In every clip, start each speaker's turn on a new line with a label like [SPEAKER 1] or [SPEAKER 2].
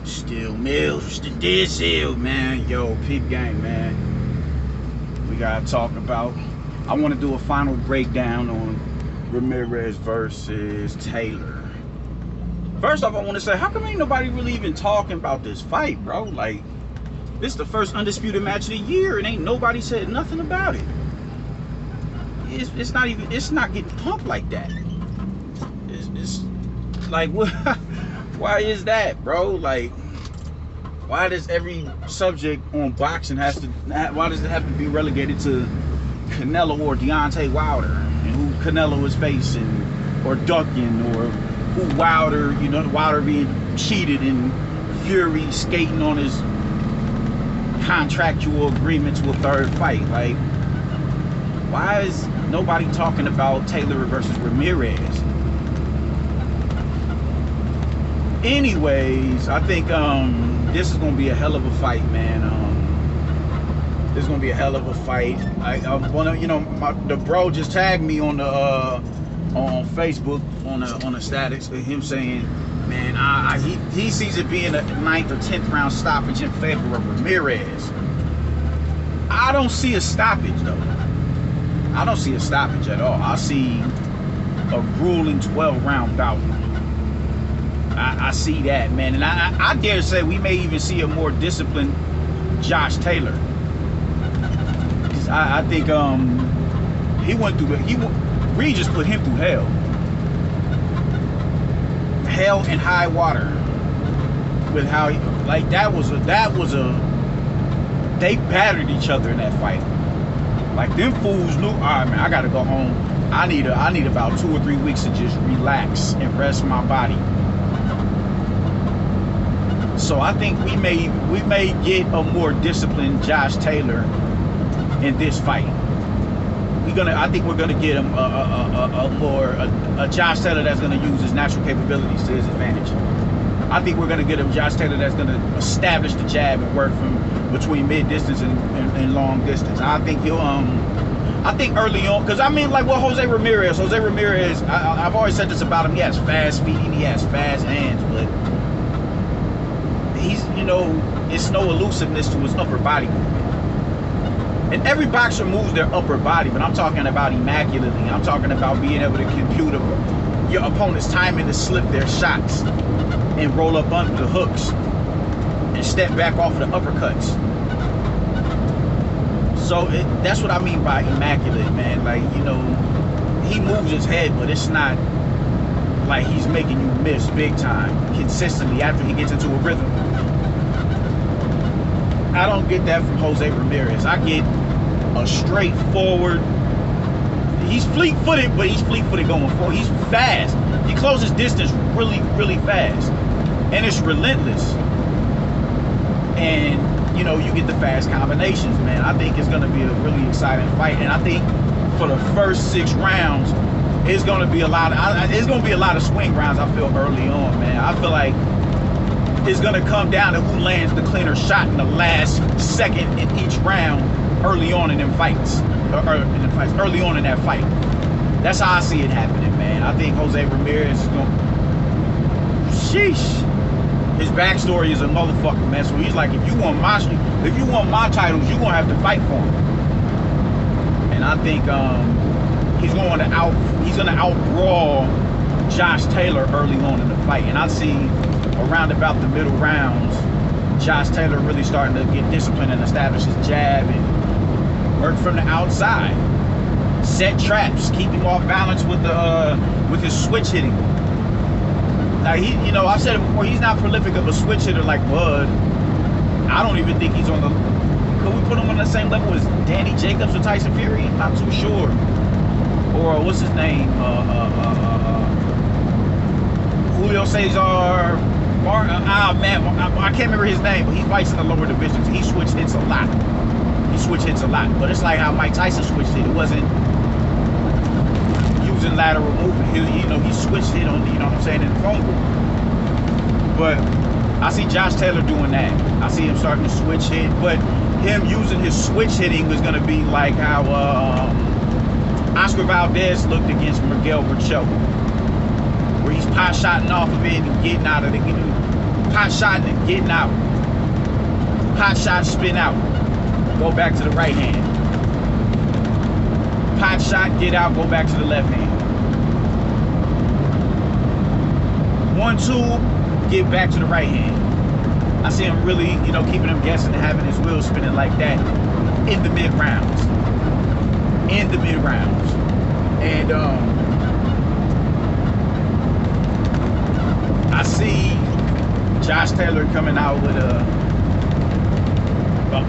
[SPEAKER 1] Still Mills, what's the deal, man? Yo, peep gang, man. We gotta talk about. I want to do a final breakdown on Ramirez versus Taylor. First off, I want to say, how come ain't nobody really even talking about this fight, bro? Like, this is the first undisputed match of the year, and ain't nobody said nothing about it. It's not getting pumped like that. It's like, what? Why is that, bro? Like, why does every subject on boxing why does it have to be relegated to Canelo or Deontay Wilder, and who Canelo is facing, or ducking, or who Wilder, Wilder being cheated and Fury skating on his contractual agreement to a third fight? Like, why is nobody talking about Taylor versus Ramirez? Anyways, I think this is gonna be a hell of a fight, man. This is gonna be a hell of a fight. I wanna, the bro just tagged me on the on Facebook on a status of him saying, man, he sees it being a 9th or 10th round stoppage in favor of Ramirez. I don't see a stoppage though. I don't see a stoppage at all. I see a grueling 12-round bout. I see that, man, and I dare say we may even see a more disciplined Josh Taylor. I think he went through Reed just put him through hell and high water with how that was a they battered each other in that fight. Like, them fools knew, all right, man, I gotta go home. I need about 2 or 3 weeks to just relax and rest my body. So I think we may get a more disciplined Josh Taylor in this fight. I think we're gonna get him a Josh Taylor that's gonna use his natural capabilities to his advantage. I think we're gonna get a Josh Taylor that's gonna establish the jab and work from between mid distance and long distance. I think he'll I think early on, because I mean, like, well, Jose Ramirez, I've always said this about him. He has fast feet and he has fast hands, but he's, it's no elusiveness to his upper body movement. And every boxer moves their upper body, but I'm talking about immaculately. I'm talking about being able to compute your opponent's timing to slip their shots and roll up under the hooks and step back off of the uppercuts. So that's what I mean by immaculate, man. Like, he moves his head, but it's not like he's making you miss big time consistently after he gets into a rhythm. I don't get that from Jose Ramirez. I get a straightforward. He's fleet-footed, but he's fleet-footed going forward. He's fast. He closes distance really, really fast, and it's relentless. And you get the fast combinations, man. I think it's going to be a really exciting fight, and I think for the first 6 rounds, it's going to be a lot of swing rounds. I feel early on, man. I feel like it's going to come down to who lands the cleaner shot in the last second in each round early on in them fights. Early on in that fight. That's how I see it happening, man. I think Jose Ramirez is going to... Sheesh. His backstory is a motherfucker, man. So he's like, if you want my titles, you're going to have to fight for them. And I think he's going to outbrawl Josh Taylor early on in the fight. And I see around about the middle rounds, Josh Taylor really starting to get disciplined and establish his jab and work from the outside, set traps, keep him off balance with his switch hitting. Like, I've said it before, he's not prolific of a switch hitter like Bud. I don't even think he's on the. Could we put him on the same level as Danny Jacobs or Tyson Fury? I'm not too sure. Or what's his name? Julio Cesar. Man, I can't remember his name, but he fights in the lower divisions. He switch hits a lot. But it's like how Mike Tyson switched it. It wasn't using lateral movement. He switched it on, in the phone booth. But I see Josh Taylor doing that. I see him starting to switch hit, but him using his switch hitting was going to be like how Oscar Valdez looked against Miguel Berchelt, where he's pot shotting off of it and getting out of the, Pot shot and getting out. Pot shot, spin out. Go back to the right hand. Pot shot, get out, go back to the left hand. 1-2, get back to the right hand. I see him really, you know, keeping him guessing and having his wheels spinning like that in the mid rounds. In the mid rounds. And I see Josh Taylor coming out with a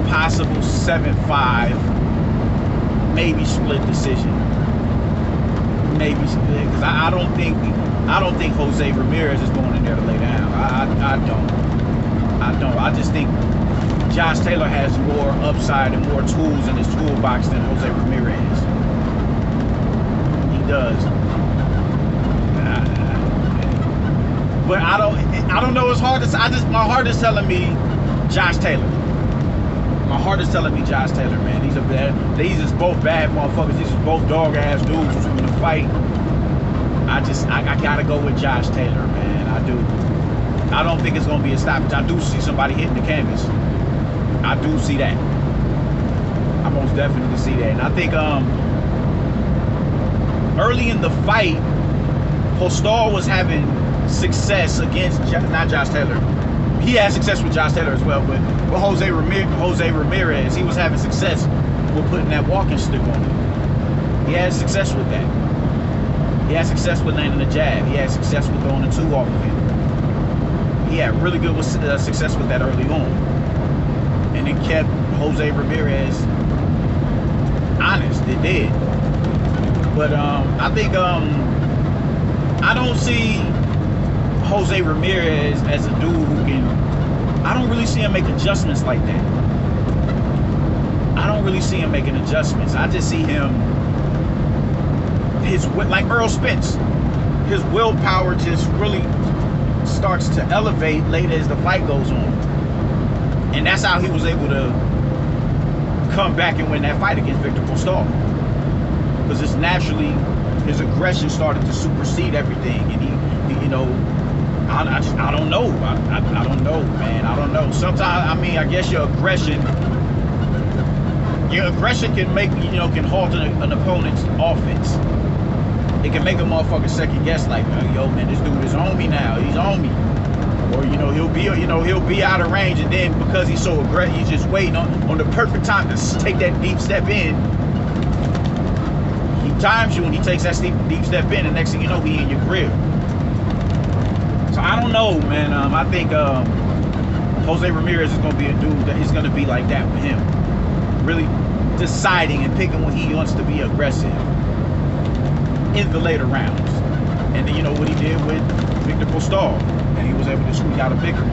[SPEAKER 1] possible 7-5, maybe split decision. Maybe split, because I don't think Jose Ramirez is going in there to lay down. I don't. I just think Josh Taylor has more upside and more tools in his toolbox than Jose Ramirez. He does. But I don't know. It's hard to. My heart is telling me Josh Taylor. My heart is telling me Josh Taylor, man. These is both bad motherfuckers. These is both dog ass dudes who's gonna fight. I gotta go with Josh Taylor, man. I do. I don't think it's gonna be a stoppage. I do see somebody hitting the canvas. I do see that. I most definitely see that. And I think early in the fight, Postol was having success against not Josh Taylor. He had success with Josh Taylor as well, but with Jose Ramirez, he was having success with putting that walking stick on him. He had success with that. He had success with landing a jab. He had success with throwing a 2 off of him. He had really good success with that early on. And it kept Jose Ramirez honest. It did. But I think I don't see Jose Ramirez as a dude who can. I don't really see him make adjustments like that. I don't really see him making adjustments. I just see him, like Earl Spence, his willpower just really starts to elevate later as the fight goes on. And that's how he was able to come back and win that fight against Victor Postol. Because it's naturally, his aggression started to supersede everything. And he you know, I don't know. I don't know, man. I don't know. Sometimes, I mean, I guess your aggression can make, you know, can halt an opponent's offense. It can make a motherfucker second guess, like, yo, man, this dude is on me now. He's on me. Or, you know, he'll be out of range, and then because he's so aggressive, he's just waiting on the perfect time to take that deep step in. He times you, and he takes that deep step in, and next thing you know, he in your grill. So I don't know, man. I think Jose Ramirez is going to be a dude that is going to be like that with him. Really deciding and picking when he wants to be aggressive in the later rounds. And then, you know, what he did with Victor Postol. And he was able to squeeze out a victory.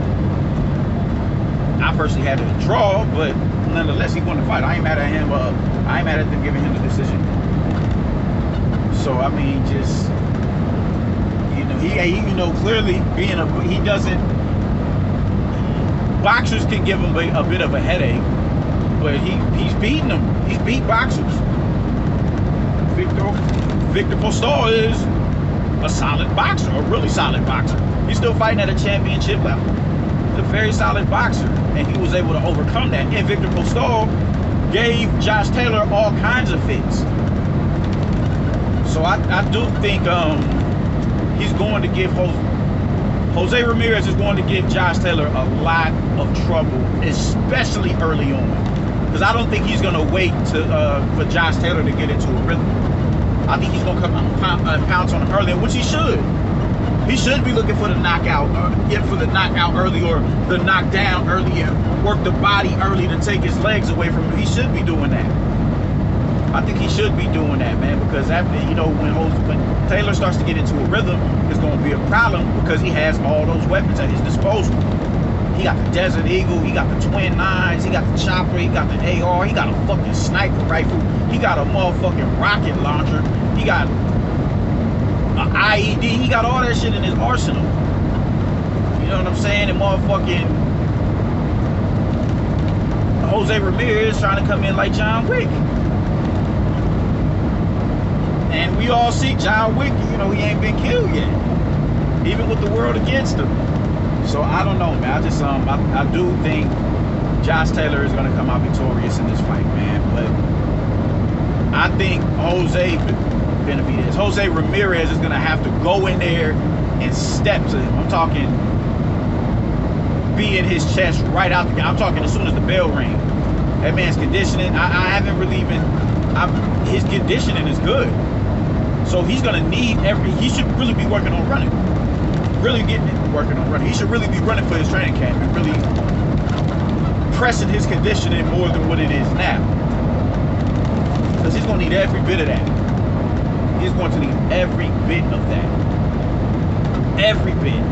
[SPEAKER 1] I personally had to draw, but nonetheless, he won the fight. I ain't mad at him. I ain't mad at them giving him the decision. So, I mean, just... He you know, clearly being he doesn't. Boxers can give him a bit of a headache, but he's beating them. He's beat boxers. Victor Postol is a solid boxer, a really solid boxer. He's still fighting at a championship level. He's a very solid boxer, and he was able to overcome that. And Victor Postol gave Josh Taylor all kinds of fits. So I do think he's going to give Jose Ramirez is going to give Josh Taylor a lot of trouble, especially early on. Because I don't think he's going to wait for Josh Taylor to get into a rhythm. I think he's going to come and pounce on him early, which he should. He should be looking for the knockout, early, or the knockdown early, and work the body early to take his legs away from him. He should be doing that. I think he should be doing that, man, because after, you know, when Taylor starts to get into a rhythm, it's going to be a problem because he has all those weapons at his disposal. He got the Desert Eagle, he got the twin nines, he got the chopper, he got the AR, he got a fucking sniper rifle, he got a motherfucking rocket launcher, he got an IED, he got all that shit in his arsenal. You know what I'm saying? And motherfucking Jose Ramirez trying to come in like John Wick. And we all see John Wick, you know, he ain't been killed yet, even with the world against him. So I don't know, man. I just I do think Josh Taylor is gonna come out victorious in this fight, man. But I think Jose Ramirez is gonna have to go in there and step to him. I'm talking be in his chest right out the gate. I'm talking as soon as the bell rings. That man's conditioning, I haven't really even, his conditioning is good. So he's gonna need he should really be working on running. Really working on running. He should really be running for his training camp and really pressing his conditioning more than what it is now. Because he's gonna need every bit of that. He's going to need every bit of that. Every bit.